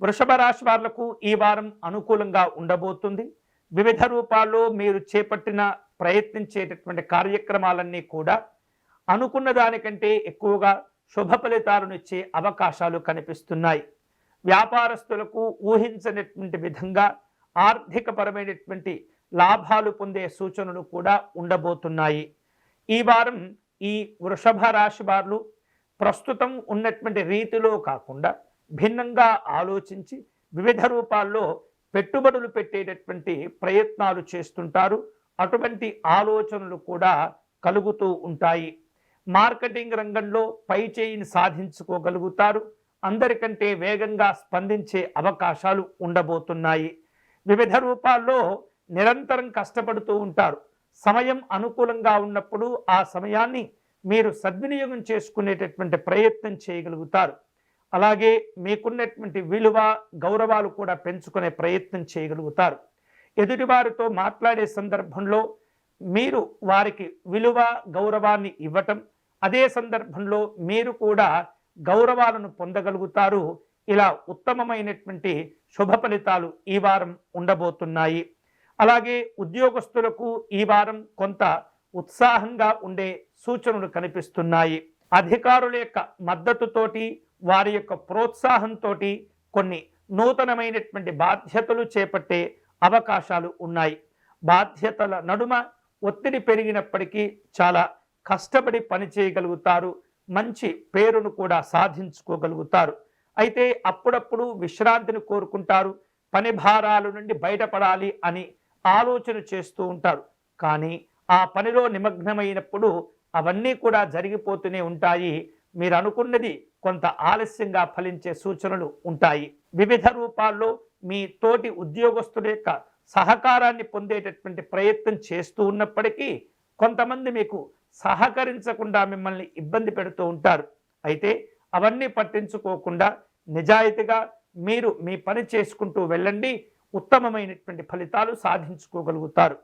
వృషభ రాశి వాళ్లకు ఈ వారం అనుకూలంగా ఉండబోతుంది. వివిధ రూపాల్లో మీరు చేపట్టిన ప్రయత్నించేటటువంటి కార్యక్రమాలన్నీ కూడా అనుకున్న దానికంటే ఎక్కువగా శుభ ఫలితాలను ఇచ్చే అవకాశాలు కనిపిస్తున్నాయి. వ్యాపారస్తులకు ఊహించనటువంటి విధంగా ఆర్థికపరమైనటువంటి లాభాలు పొందే సూచనలు కూడా ఉండబోతున్నాయి. ఈ వారం ఈ వృషభ రాశి వారు ప్రస్తుతం ఉన్నటువంటి రీతిలో కాకుండా భిన్నంగా ఆలోచించి వివిధ రూపాల్లో పెట్టుబడులు పెట్టేటటువంటి ప్రయత్నాలు చేస్తుంటారు. అటువంటి ఆలోచనలు కూడా కలుగుతూ ఉంటాయి. మార్కెటింగ్ రంగంలో పై చేయిని సాధించుకోగలుగుతారు. అందరికంటే వేగంగా స్పందించే అవకాశాలు ఉండబోతున్నాయి. వివిధ రూపాల్లో నిరంతరం కష్టపడుతూ ఉంటారు. సమయం అనుకూలంగా ఉన్నప్పుడు ఆ సమయాన్ని మీరు సద్వినియోగం చేసుకునేటటువంటి ప్రయత్నం చేయగలుగుతారు. అలాగే మీకున్నటువంటి విలువ గౌరవాలు కూడా పెంచుకునే ప్రయత్నం చేయగలుగుతారు. ఎదుటివారితో మాట్లాడే సందర్భంలో మీరు వారికి విలువ గౌరవాన్ని ఇవ్వటం, అదే సందర్భంలో మీరు కూడా గౌరవాలను పొందగలుగుతారు. ఇలా ఉత్తమమైనటువంటి శుభ ఫలితాలు ఈ వారం ఉండబోతున్నాయి. అలాగే ఉద్యోగస్తులకు ఈ వారం కొంత ఉత్సాహంగా ఉండే సూచనలు కనిపిస్తున్నాయి. అధికారుల యొక్క మద్దతుతోటి వారి యొక్క ప్రోత్సాహంతో కొన్ని నూతనమైనటువంటి బాధ్యతలు చేపట్టే అవకాశాలు ఉన్నాయి. బాధ్యతల నడుమ ఒత్తిడి పెరిగినప్పటికీ చాలా కష్టపడి పని చేయగలుగుతారు. మంచి పేరును కూడా సాధించుకోగలుగుతారు. అయితే అప్పుడప్పుడు విశ్రాంతిని కోరుకుంటారు. పని భారాల నుండి బయటపడాలి అని ఆలోచన చేస్తూ ఉంటారు. కానీ ఆ పనిలో నిమగ్నమైనప్పుడు అవన్నీ కూడా జరిగిపోతూనే ఉంటాయి. మీరు అనుకున్నది కొంత ఆలస్యంగా ఫలించే సూచనలు ఉంటాయి. వివిధ రూపాల్లో మీ తోటి ఉద్యోగస్తుల యొక్క సహకారాన్ని పొందేటటువంటి ప్రయత్నం చేస్తూ ఉన్నప్పటికీ కొంతమంది మీకు సహకరించకుండా మిమ్మల్ని ఇబ్బంది పెడుతూ ఉంటారు. అయితే అవన్నీ పట్టించుకోకుండా నిజాయితీగా మీరు మీ పని చేసుకుంటూ వెళ్ళండి. ఉత్తమమైనటువంటి ఫలితాలు సాధించుకోగలుగుతారు.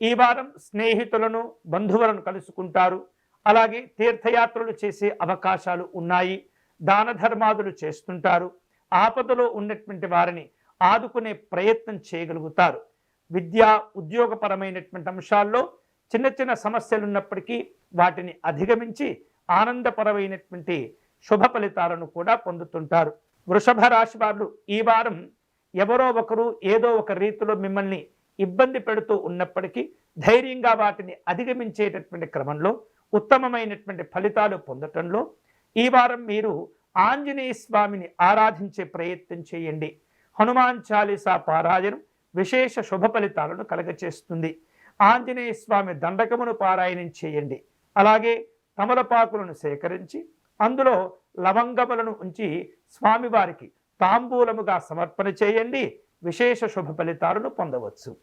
ఈ వారం స్నేహితులను బంధువులను కలుసుకుంటారు. అలాగే తీర్థయాత్రలు చేసే అవకాశాలు ఉన్నాయి. దాన ధర్మాదులు చేస్తుంటారు. ఆపదలో ఉన్నటువంటి వారిని ఆదుకునే ప్రయత్నం చేయగలుగుతారు. విద్యా ఉద్యోగపరమైనటువంటి అంశాల్లో చిన్న చిన్న సమస్యలు ఉన్నప్పటికీ వాటిని అధిగమించి ఆనందపరమైనటువంటి శుభ ఫలితాలను కూడా పొందుతుంటారు. వృషభ రాశి వారు ఈ వారం ఎవరో ఒకరు ఏదో ఒక రీతిలో మిమ్మల్ని ఇబ్బంది పెడుతూ ఉన్నప్పటికీ ధైర్యంగా వాటిని అధిగమించేటటువంటి క్రమంలో ఉత్తమమైనటువంటి ఫలితాలు పొందటంలో ఈ వారం మీరు ఆంజనేయ స్వామిని ఆరాధించే ప్రయత్నం చేయండి. హనుమాన్ చాలీసా పారాయణం విశేష శుభ ఫలితాలను కలగచేస్తుంది. ఆంజనేయ స్వామి దండకమును పారాయణం చేయండి. అలాగే తమలపాకులను సేకరించి అందులో లవంగములను ఉంచి స్వామివారికి తాంబూలముగా సమర్పణ చేయండి. విశేష శుభ ఫలితాలను పొందవచ్చు.